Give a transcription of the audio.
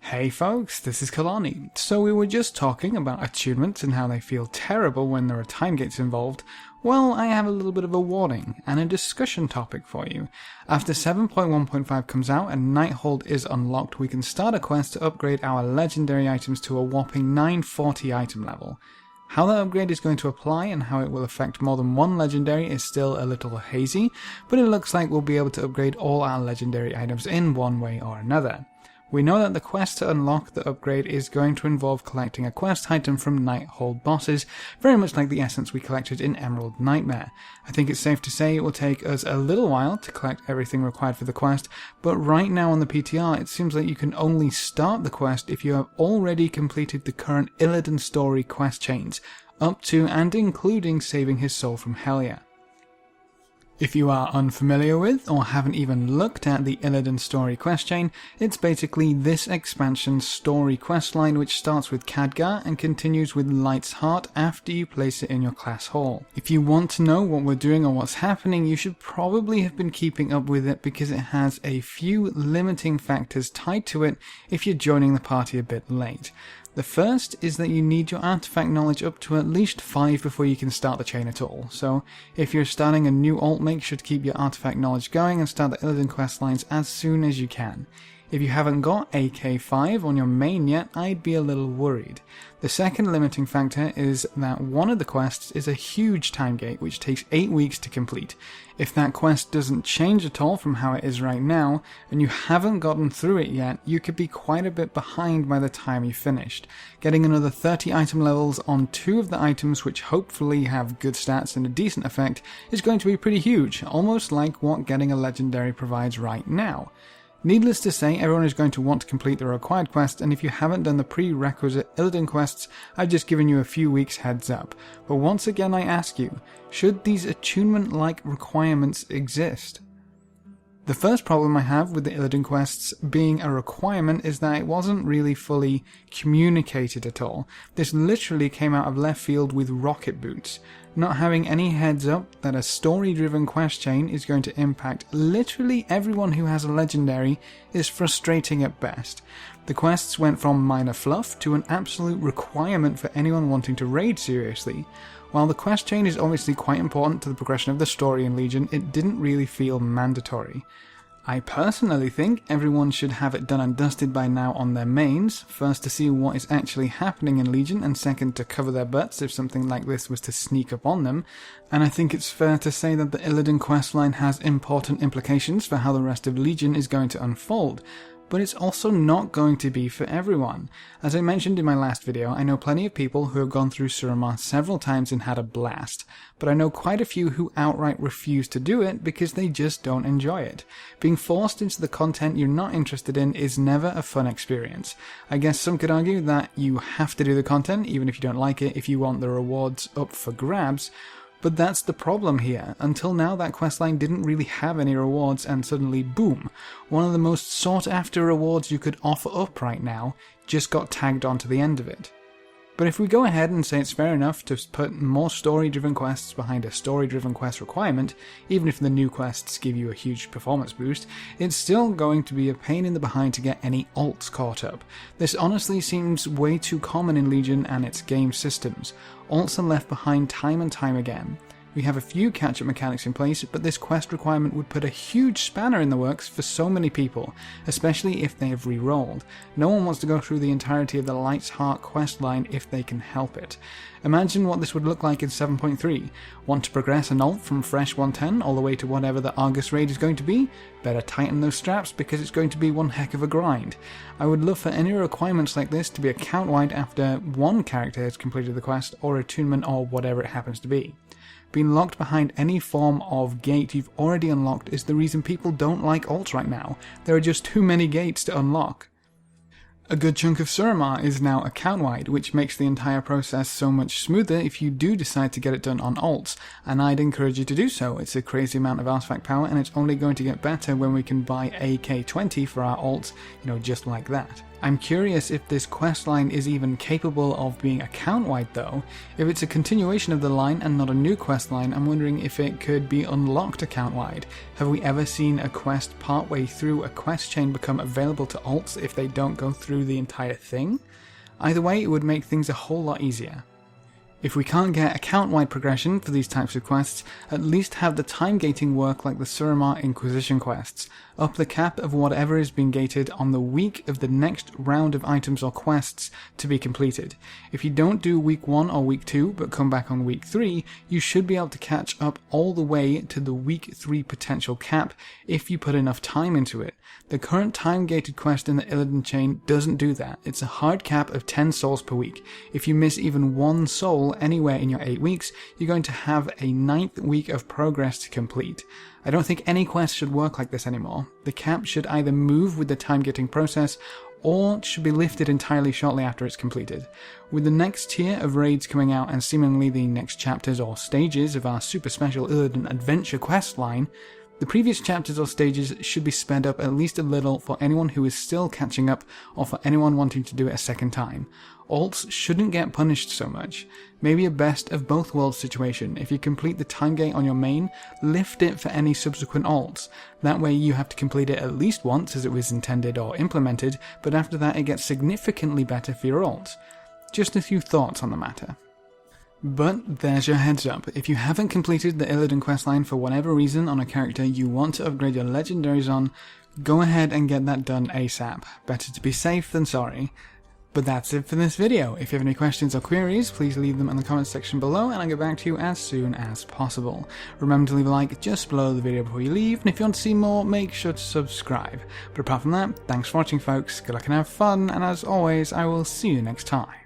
Hey folks, this is Kalani. So we were just talking about attunements and how they feel terrible when there are time gates involved. Well, I have a little bit of a warning and a discussion topic for you. After 7.1.5 comes out and Nighthold is unlocked, we can start a quest to upgrade our legendary items to a whopping 940 item level. How that upgrade is going to apply and how it will affect more than one legendary is still a little hazy, but it looks like we'll be able to upgrade all our legendary items in one way or another. We know that the quest to unlock the upgrade is going to involve collecting a quest item from Nighthold bosses, very much like the essence we collected in Emerald Nightmare. I think it's safe to say it will take us a little while to collect everything required for the quest, but right now on the PTR it seems like you can only start the quest if you have already completed the current Illidan story quest chains, up to and including saving his soul from Helya. If you are unfamiliar with, or haven't even looked at the Illidan story quest chain, it's basically this expansion's story questline which starts with Khadgar and continues with Light's Heart after you place it in your class hall. If you want to know what we're doing or what's happening, you should probably have been keeping up with it because it has a few limiting factors tied to it if you're joining the party a bit late. The first is that you need your artifact knowledge up to at least 5 before you can start the chain at all, so if you're starting a new alt, make sure to keep your artifact knowledge going and start the Illidan questlines as soon as you can. If you haven't got AK5 on your main yet, I'd be a little worried. The second limiting factor is that one of the quests is a huge time gate which takes 8 weeks to complete. If that quest doesn't change at all from how it is right now, and you haven't gotten through it yet, you could be quite a bit behind by the time you finished. Getting another 30 item levels on 2 of the items which hopefully have good stats and a decent effect is going to be pretty huge, almost like what getting a legendary provides right now. Needless to say, everyone is going to want to complete the required quest, and if you haven't done the prerequisite Illidan quests, I've just given you a few weeks heads up. But once again I ask you, should these attunement-like requirements exist? The first problem I have with the Illidan quests being a requirement is that it wasn't really fully communicated at all. This literally came out of left field with rocket boots. Not having any heads up that a story-driven quest chain is going to impact literally everyone who has a legendary is frustrating at best. The quests went from minor fluff to an absolute requirement for anyone wanting to raid seriously. While the quest chain is obviously quite important to the progression of the story in Legion, it didn't really feel mandatory. I personally think everyone should have it done and dusted by now on their mains, first to see what is actually happening in Legion, and second to cover their butts if something like this was to sneak up on them, and I think it's fair to say that the Illidan questline has important implications for how the rest of Legion is going to unfold. But it's also not going to be for everyone. As I mentioned in my last video, I know plenty of people who have gone through Suramar several times and had a blast, but I know quite a few who outright refuse to do it because they just don't enjoy it. Being forced into the content you're not interested in is never a fun experience. I guess some could argue that you have to do the content, even if you don't like it, if you want the rewards up for grabs. But that's the problem here. Until now, that questline didn't really have any rewards, and suddenly, boom, one of the most sought after rewards you could offer up right now just got tagged onto the end of it. But if we go ahead and say it's fair enough to put more story-driven quests behind a story-driven quest requirement, even if the new quests give you a huge performance boost, it's still going to be a pain in the behind to get any alts caught up. This honestly seems way too common in Legion and its game systems. Alts are left behind time and time again. We have a few catch-up mechanics in place, but this quest requirement would put a huge spanner in the works for so many people, especially if they have re-rolled. No one wants to go through the entirety of the Light's Heart questline if they can help it. Imagine what this would look like in 7.3. Want to progress an alt from fresh 110 all the way to whatever the Argus raid is going to be? Better tighten those straps because it's going to be one heck of a grind. I would love for any requirements like this to be account-wide after one character has completed the quest or attunement or whatever it happens to be. Being locked behind any form of gate you've already unlocked is the reason people don't like alts right now. There are just too many gates to unlock. A good chunk of Suramar is now account-wide, which makes the entire process so much smoother if you do decide to get it done on alts, and I'd encourage you to do so. It's a crazy amount of artifact power, and it's only going to get better when we can buy AK20 for our alts, just like that. I'm curious if this questline is even capable of being account-wide though. If it's a continuation of the line and not a new questline, I'm wondering if it could be unlocked account-wide. Have we ever seen a quest partway through a quest chain become available to alts if they don't go through the entire thing? Either way, it would make things a whole lot easier. If we can't get account-wide progression for these types of quests, at least have the time gating work like the Suramar Inquisition quests. Up the cap of whatever is being gated on the week of the next round of items or quests to be completed. If you don't do week 1 or week 2 but come back on week 3, you should be able to catch up all the way to the week 3 potential cap if you put enough time into it. The current time gated quest in the Illidan chain doesn't do that. It's a hard cap of 10 souls per week. If you miss even 1 soul anywhere in your 8 weeks, you're going to have a 9th week of progress to complete. I don't think any quest should work like this anymore. The cap should either move with the time gating process or should be lifted entirely shortly after it's completed. With the next tier of raids coming out and seemingly the next chapters or stages of our super special Illidan adventure quest line, the previous chapters or stages should be sped up at least a little for anyone who is still catching up or for anyone wanting to do it a second time. Alts shouldn't get punished so much. Maybe a best of both worlds situation. If you complete the time gate on your main, lift it for any subsequent alts. That way you have to complete it at least once as it was intended or implemented, but after that it gets significantly better for your alts. Just a few thoughts on the matter. But there's your heads up. If you haven't completed the Illidan questline for whatever reason on a character you want to upgrade your legendaries on, go ahead and get that done ASAP. Better to be safe than sorry. But that's it for this video. If you have any questions or queries, please leave them in the comments section below and I'll get back to you as soon as possible. Remember to leave a like just below the video before you leave, and if you want to see more, make sure to subscribe. But apart from that, thanks for watching folks, good luck and have fun, and as always, I will see you next time.